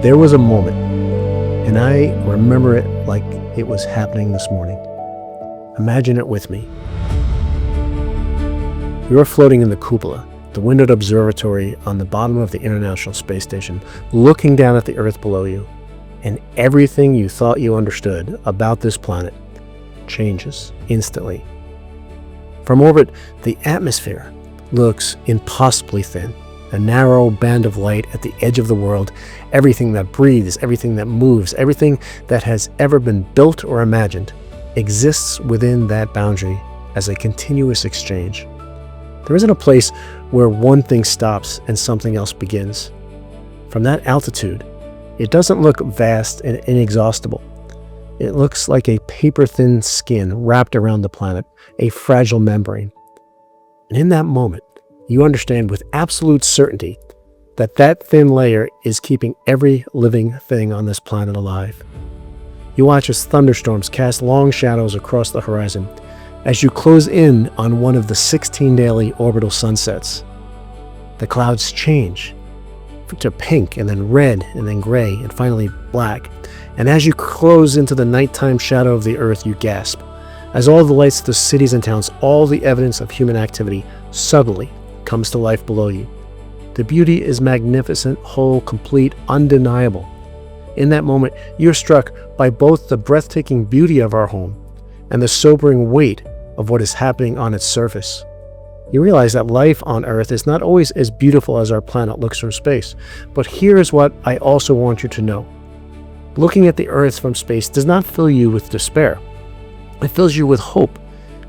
There was a moment, and I remember it like it was happening this morning. Imagine it with me. You are floating in the cupola, the windowed observatory on the bottom of the International Space Station, looking down at the Earth below you, and everything you thought you understood about this planet changes instantly. From orbit, the atmosphere looks impossibly thin, a narrow band of light at the edge of the world. Everything that breathes, everything that moves, everything that has ever been built or imagined exists within that boundary as a continuous exchange. There isn't a place where one thing stops and something else begins. From that altitude, it doesn't look vast and inexhaustible. It looks like a paper-thin skin wrapped around the planet, a fragile membrane. And in that moment, you understand with absolute certainty that that thin layer is keeping every living thing on this planet alive. You watch as thunderstorms cast long shadows across the horizon, as you close in on one of the 16 daily orbital sunsets. The clouds change to pink and then red and then gray and finally black. And as you close into the nighttime shadow of the Earth, you gasp. As all the lights of the cities and towns, all the evidence of human activity suddenly comes to life below you. The beauty is magnificent, whole, complete, undeniable. In that moment, you're struck by both the breathtaking beauty of our home and the sobering weight of what is happening on its surface. You realize that life on Earth is not always as beautiful as our planet looks from space. But here is what I also want you to know. Looking at the Earth from space does not fill you with despair. It fills you with hope,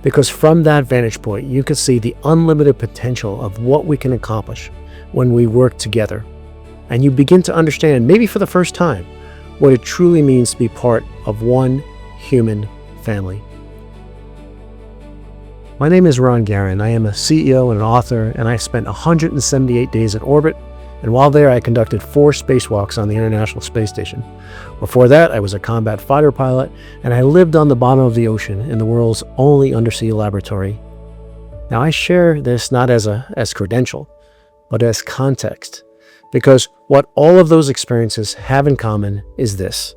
because from that vantage point, you can see the unlimited potential of what we can accomplish when we work together. And you begin to understand, maybe for the first time, what it truly means to be part of one human family. My name is Ron Garan. I am a CEO and an author, and I spent 178 days in orbit, and while there I conducted 4 spacewalks on the International Space Station. Before that, I was a combat fighter pilot, and I lived on the bottom of the ocean in the world's only undersea laboratory. Now I share this not as credential, but as context, because what all of those experiences have in common is this: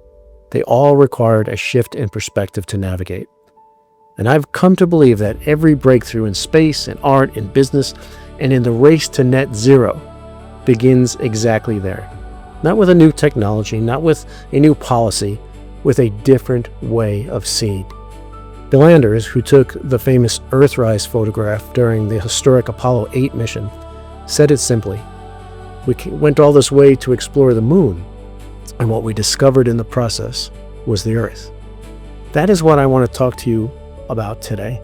they all required a shift in perspective to navigate. And I've come to believe that every breakthrough in space, in art, in business, and in the race to net zero begins exactly there. Not with a new technology, not with a new policy, with a different way of seeing. The landers who took the famous Earthrise photograph during the historic Apollo 8 mission said it simply: we went all this way to explore the moon, and what we discovered in the process was the Earth. That is what I want to talk to you about today.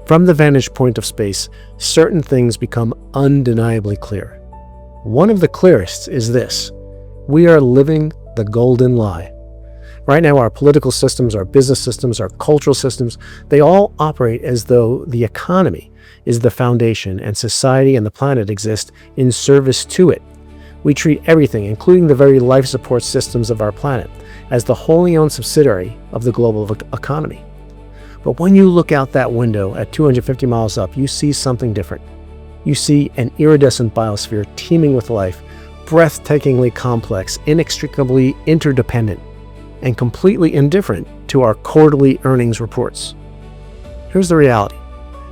From the vantage point of space, certain things become undeniably clear. One of the clearest is this: we are living the golden lie. Right now, our political systems, our business systems, our cultural systems, they all operate as though the economy is the foundation and society and the planet exist in service to it. We treat everything, including the very life support systems of our planet, as the wholly owned subsidiary of the global economy. But when you look out that window at 250 miles up, you see something different. You see an iridescent biosphere teeming with life, breathtakingly complex, inextricably interdependent, and completely indifferent to our quarterly earnings reports. Here's the reality.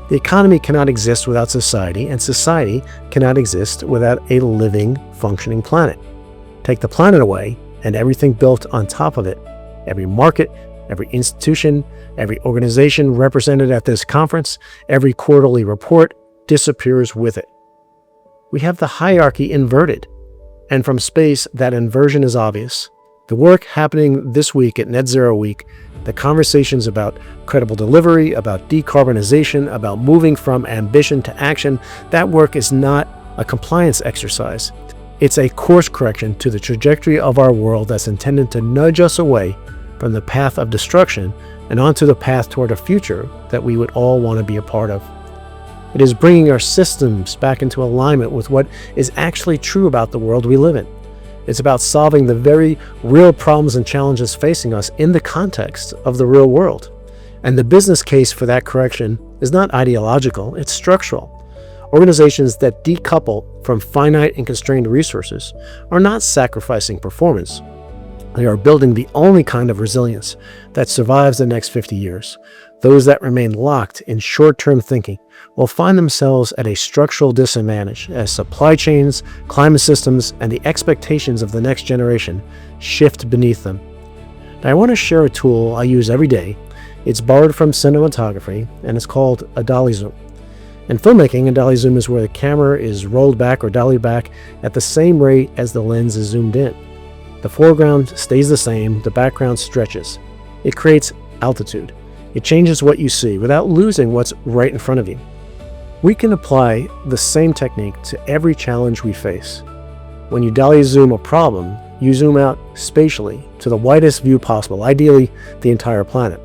The economy cannot exist without society, and society cannot exist without a living, functioning planet. Take the planet away, and everything built on top of it, every market, every institution, every organization represented at this conference, every quarterly report, disappears with it. We have the hierarchy inverted, and from space that inversion is obvious. The work happening this week at Net Zero Week, the conversations about credible delivery, about decarbonization, about moving from ambition to action, that work is not a compliance exercise. It's a course correction to the trajectory of our world that's intended to nudge us away from the path of destruction and onto the path toward a future that we would all want to be a part of. It is bringing our systems back into alignment with what is actually true about the world we live in. It's about solving the very real problems and challenges facing us in the context of the real world. And the business case for that correction is not ideological, it's structural. Organizations that decouple from finite and constrained resources are not sacrificing performance. They are building the only kind of resilience that survives the next 50 years. Those that remain locked in short-term thinking will find themselves at a structural disadvantage as supply chains, climate systems, and the expectations of the next generation shift beneath them. Now, I want to share a tool I use every day. It's borrowed from cinematography, and it's called a dolly zoom. In filmmaking, a dolly zoom is where the camera is rolled back or dollied back at the same rate as the lens is zoomed in. The foreground stays the same, the background stretches. It creates altitude. It changes what you see without losing what's right in front of you. We can apply the same technique to every challenge we face. When you dolly zoom a problem, you zoom out spatially to the widest view possible, ideally the entire planet.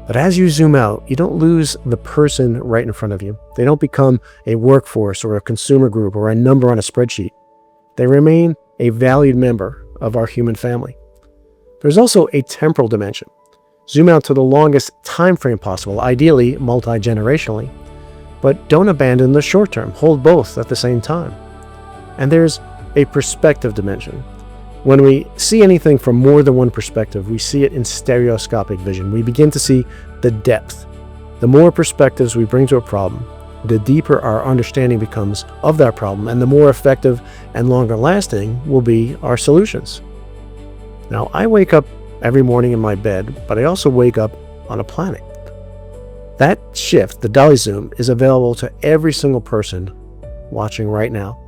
But as you zoom out, you don't lose the person right in front of you. They don't become a workforce or a consumer group or a number on a spreadsheet. They remain a valued member of our human family. There's also a temporal dimension. Zoom out to the longest time frame possible, ideally multi-generationally, but don't abandon the short term. Hold both at the same time. And there's a perspective dimension. When we see anything from more than one perspective, we see it in stereoscopic vision. We begin to see the depth. The more perspectives we bring to a problem, the deeper our understanding becomes of that problem, and the more effective and longer lasting will be our solutions. Now, I wake up every morning in my bed, but I also wake up on a planet. That shift, the dolly zoom, is available to every single person watching right now.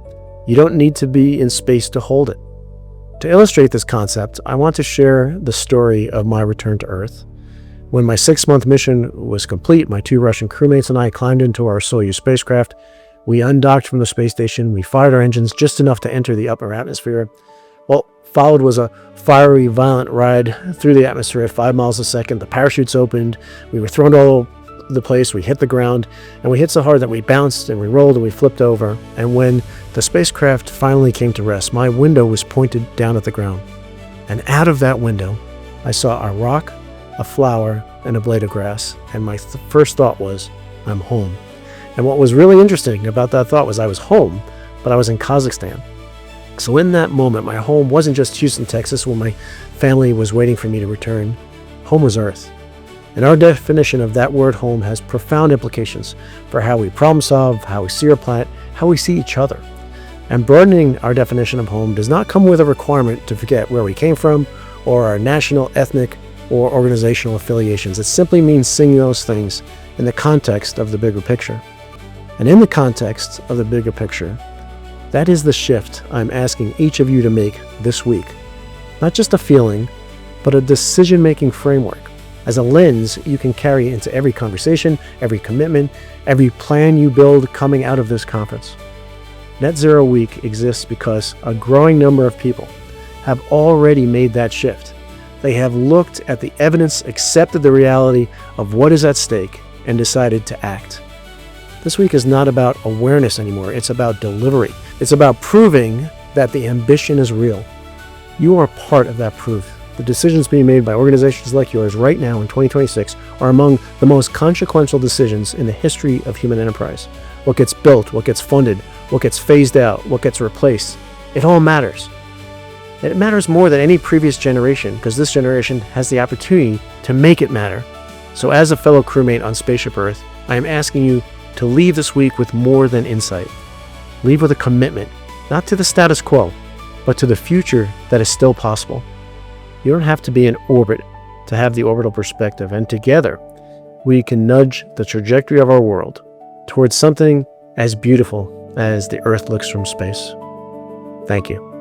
You don't need to be in space to hold it. To illustrate this concept, I want to share the story of my return to Earth. When my 6-month mission was complete, my 2 Russian crewmates and I climbed into our Soyuz spacecraft. We undocked from the space station. We fired our engines just enough to enter the upper atmosphere. Well, followed was a fiery, violent ride through the atmosphere at 5 miles a second. The parachutes opened. We were thrown all over the place. We hit the ground, and we hit so hard that we bounced and we rolled and we flipped over. And when the spacecraft finally came to rest, my window was pointed down at the ground. And out of that window, I saw a rock, a flower, and a blade of grass. And my first thought was, I'm home. And what was really interesting about that thought was I was home, but I was in Kazakhstan. So in that moment, my home wasn't just Houston, Texas, where my family was waiting for me to return. Home was Earth. And our definition of that word home has profound implications for how we problem solve, how we see our planet, how we see each other. And broadening our definition of home does not come with a requirement to forget where we came from or our national, ethnic, or organizational affiliations. It simply means seeing those things in the context of the bigger picture. And in the context of the bigger picture, that is the shift I'm asking each of you to make this week. Not just a feeling, but a decision-making framework. As a lens you can carry into every conversation, every commitment, every plan you build coming out of this conference. Net Zero Week exists because a growing number of people have already made that shift. They have looked at the evidence, accepted the reality of what is at stake, and decided to act. This week is not about awareness anymore. It's about delivery. It's about proving that the ambition is real. You are part of that proof. The decisions being made by organizations like yours right now in 2026 are among the most consequential decisions in the history of human enterprise. What gets built, what gets funded, what gets phased out, what gets replaced, it all matters. It matters more than any previous generation because this generation has the opportunity to make it matter. So as a fellow crewmate on Spaceship Earth, I am asking you to leave this week with more than insight. Leave with a commitment, not to the status quo, but to the future that is still possible. You don't have to be in orbit to have the orbital perspective, and together we can nudge the trajectory of our world towards something as beautiful as the Earth looks from space. Thank you.